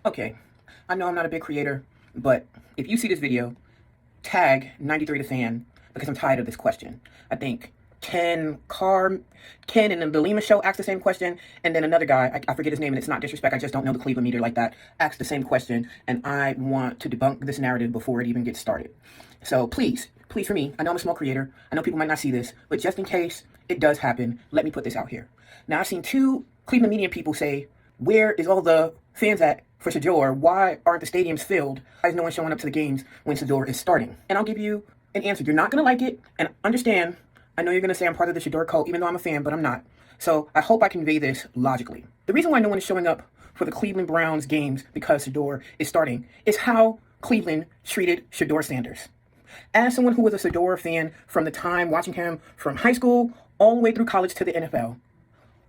Okay, I know I'm not a big creator, but if you see this video, tag 93 the fan because I'm tired of this question. I think Ken in the Lima show asked the same question, and then another guy, I forget his name, and it's not disrespect, I just don't know the Cleveland media like that, asked the same question, and I want to debunk this narrative before it even gets started. So please for me, I know I'm a small creator, I know people might not see this, but just in case it does happen, let me put this out here. Now, I've seen two Cleveland media people say, where is all the fans at for Shedeur? Why aren't the stadiums filled? Why is no one showing up to the games when Shedeur is starting? And I'll give you an answer. You're not going to like it, and understand, I know you're going to say I'm part of the Shedeur cult, even though I'm a fan, but I'm not. So I hope I convey this logically. The reason why no one is showing up for the Cleveland Browns games because Shedeur is starting is how Cleveland treated Shedeur Sanders. As someone who was a Shedeur fan from the time watching him from high school all the way through college to the NFL,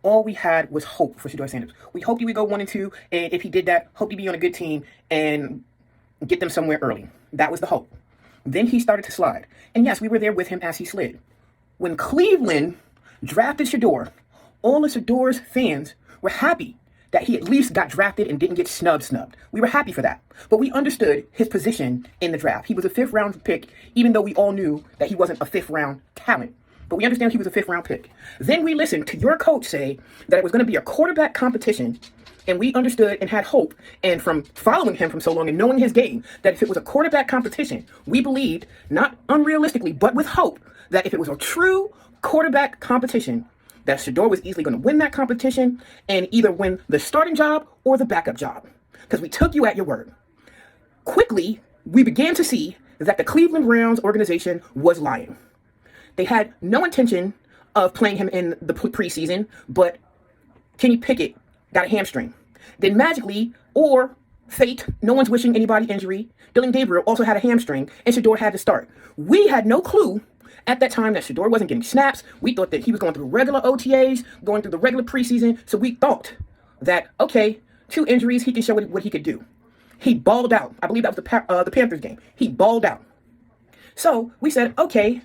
all we had was hope for Shedeur Sanders. We hoped he would go 1-2, and if he did that, hoped he'd be on a good team and get them somewhere early. That was the hope. Then he started to slide. And yes, we were there with him as he slid. When Cleveland drafted Shedeur, all of Shedeur's fans were happy that he at least got drafted and didn't get snubbed. We were happy for that. But we understood his position in the draft. He was a 5th round pick, even though we all knew that he wasn't a 5th round talent. But we understand he was a 5th round pick. Then we listened to your coach say that it was going to be a quarterback competition, and we understood and had hope. And from following him from so long and knowing his game, that if it was a quarterback competition, we believed, not unrealistically, but with hope, that if it was a true quarterback competition, that Shedeur was easily going to win that competition and either win the starting job or the backup job. Because we took you at your word. Quickly, we began to see that the Cleveland Browns organization was lying. They had no intention of playing him in the preseason, but Kenny Pickett got a hamstring. Then magically, or fate, no one's wishing anybody injury, Dillon Gabriel also had a hamstring, and Shedeur had to start. We had no clue at that time that Shedeur wasn't getting snaps. We thought that he was going through regular OTAs, going through the regular preseason, so we thought that, okay, 2 injuries, he can show what he could do. He balled out. I believe that was the Panthers game. He balled out. So we said, okay,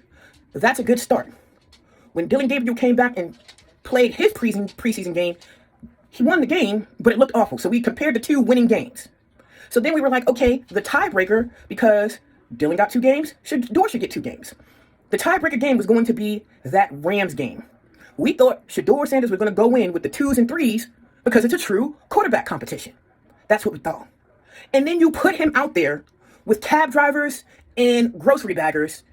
that's a good start. When Dillon Gabriel came back and played his preseason game, he won the game, but it looked awful. So we compared the 2 winning games. So then we were like, okay, the tiebreaker, because Dillon got 2 games, Shedeur should get 2 games. The tiebreaker game was going to be that Rams game. We thought Shedeur Sanders was going to go in with the 2s and 3s because it's a true quarterback competition. That's what we thought. And then you put him out there with cab drivers and grocery baggers.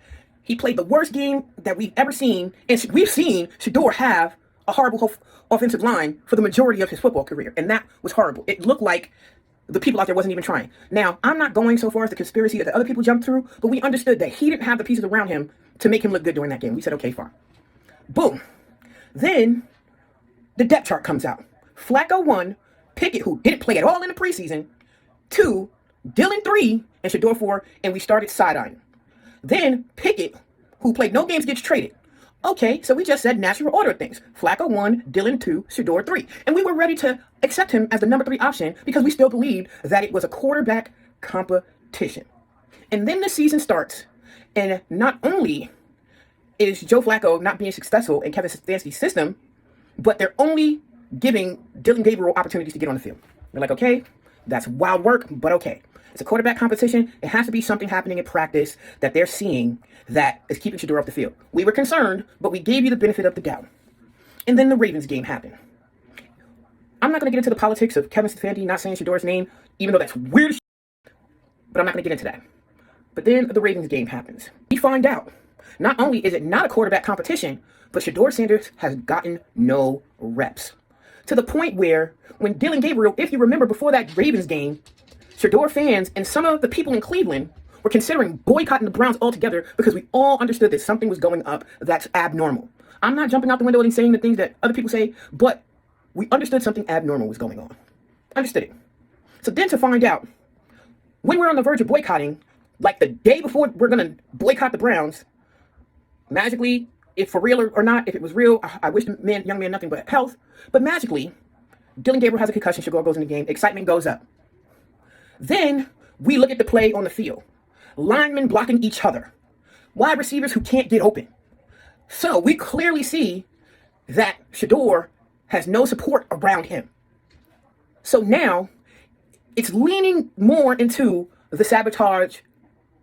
He played the worst game that we've ever seen, and we've seen Shedeur have a horrible offensive line for the majority of his football career, and that was horrible. It looked like the people out there wasn't even trying. Now, I'm not going so far as the conspiracy that the other people jumped through, but we understood that he didn't have the pieces around him to make him look good during that game. We said, okay, fine. Boom. Then the depth chart comes out. Flacco 1, Pickett, who didn't play at all in the preseason, 2, Dillon 3, and Shedeur 4, and we started side-eyeing. Then Pickett, who played no games, gets traded. Okay, so we just said natural order of things. Flacco 1, Dillon 2, Shedeur 3. And we were ready to accept him as the number 3 option because we still believed that it was a quarterback competition. And then the season starts, and not only is Joe Flacco not being successful in Kevin Stefanski's system, but they're only giving Dillon Gabriel opportunities to get on the field. We're like, okay, that's wild work, but okay. It's a quarterback competition. It has to be something happening in practice that they're seeing that is keeping Shedeur off the field. We were concerned, but we gave you the benefit of the doubt. And then the Ravens game happened. I'm not going to get into the politics of Kevin Stefanski not saying Shedeur's name, even though that's weird as shit, but I'm not going to get into that. But then the Ravens game happens. We find out, not only is it not a quarterback competition, but Shedeur Sanders has gotten no reps. To the point where when Dillon Gabriel, if you remember before that Ravens game, Shedeur fans and some of the people in Cleveland were considering boycotting the Browns altogether because we all understood that something was going up that's abnormal. I'm not jumping out the window and saying the things that other people say, but we understood something abnormal was going on. Understood it. So then to find out, when we're on the verge of boycotting, like the day before we're going to boycott the Browns, magically, if for real or not, if it was real, I wish the young man nothing but health, but magically, Dillon Gabriel has a concussion, Shedeur goes in the game, excitement goes up. Then we look at the play on the field. Linemen blocking each other. Wide receivers who can't get open. So we clearly see that Shedeur has no support around him. So now it's leaning more into the sabotage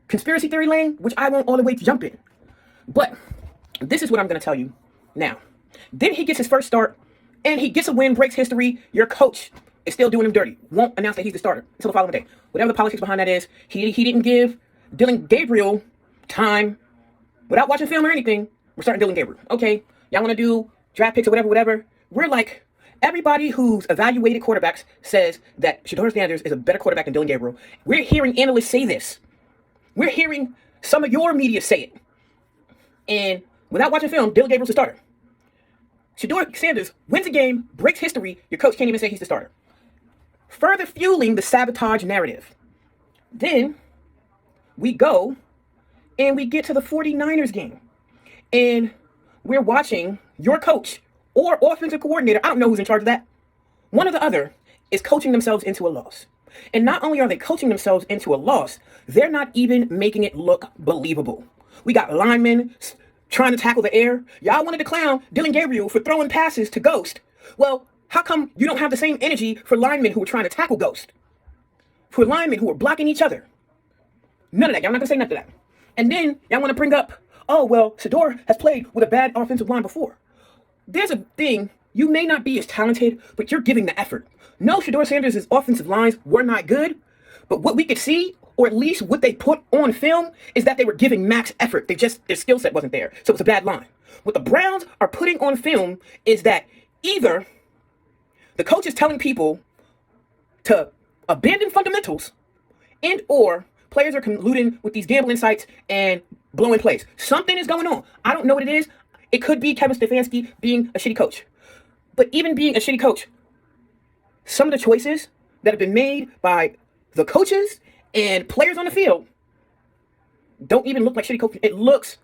conspiracy theory lane, which I won't all the way to jump in. But this is what I'm going to tell you now. Then he gets his first start, and he gets a win, breaks history. Your coach is still doing him dirty. Won't announce that he's the starter until the following day. Whatever the politics behind that is, he didn't give Dylan Gabriel time without watching film or anything. We're starting Dylan Gabriel. Okay, y'all want to do draft picks or whatever. We're like, everybody who's evaluated quarterbacks says that Shedeur Sanders is a better quarterback than Dylan Gabriel. We're hearing analysts say this. We're hearing some of your media say it. And without watching film, Dylan Gabriel's the starter. Shedeur Sanders wins a game, breaks history. Your coach can't even say he's the starter. Further fueling the sabotage narrative. Then we go and we get to the 49ers game. And we're watching your coach or offensive coordinator, I don't know who's in charge of that, one or the other, is coaching themselves into a loss. And not only are they coaching themselves into a loss, they're not even making it look believable. We got linemen trying to tackle the air. Y'all wanted to clown Dylan Gabriel for throwing passes to Ghost. Well, how come you don't have the same energy for linemen who are trying to tackle Ghost? For linemen who are blocking each other? None of that. Y'all not going to say nothing of that. And then y'all want to bring up, oh, well, Shedeur has played with a bad offensive line before. There's a thing. You may not be as talented, but you're giving the effort. No, Shedeur Sanders' offensive lines were not good, but what we could see, or at least what they put on film, is that they were giving max effort. Their skill set wasn't there, so it's a bad line. What the Browns are putting on film is that either the coach is telling people to abandon fundamentals, and or players are colluding with these gambling sites and blowing plays. Something is going on. I don't know what it is. It could be Kevin Stefanski being a shitty coach. But even being a shitty coach, some of the choices that have been made by the coaches and players on the field don't even look like shitty coaching. It looks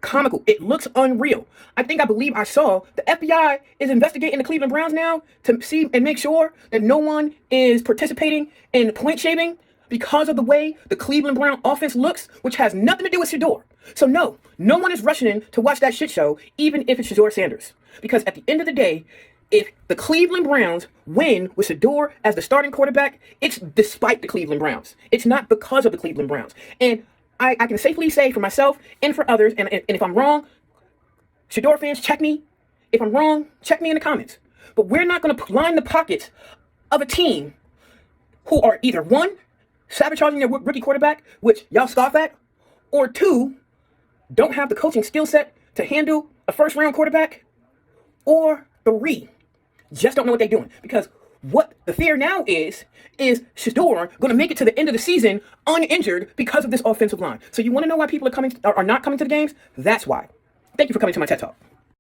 comical. It looks unreal. I believe I saw the FBI is investigating the Cleveland Browns now to see and make sure that no one is participating in point shaving because of the way the Cleveland Brown offense looks, which has nothing to do with Shedeur. So no one is rushing in to watch that shit show, even if it's Shedeur Sanders. Because at the end of the day, if the Cleveland Browns win with Shedeur as the starting quarterback, it's despite the Cleveland Browns. It's not because of the Cleveland Browns. And I can safely say for myself and for others, and if I'm wrong, Shedeur fans, check me. If I'm wrong, check me in the comments. But we're not going to line the pockets of a team who are either one, sabotaging their rookie quarterback, which y'all scoff at, or two, don't have the coaching skill set to handle a first-round quarterback, or three, just don't know what they're doing. Because what the fear now is Shedeur going to make it to the end of the season uninjured because of this offensive line. So you want to know why people are not coming to the games? That's why. Thank you for coming to my TED Talk.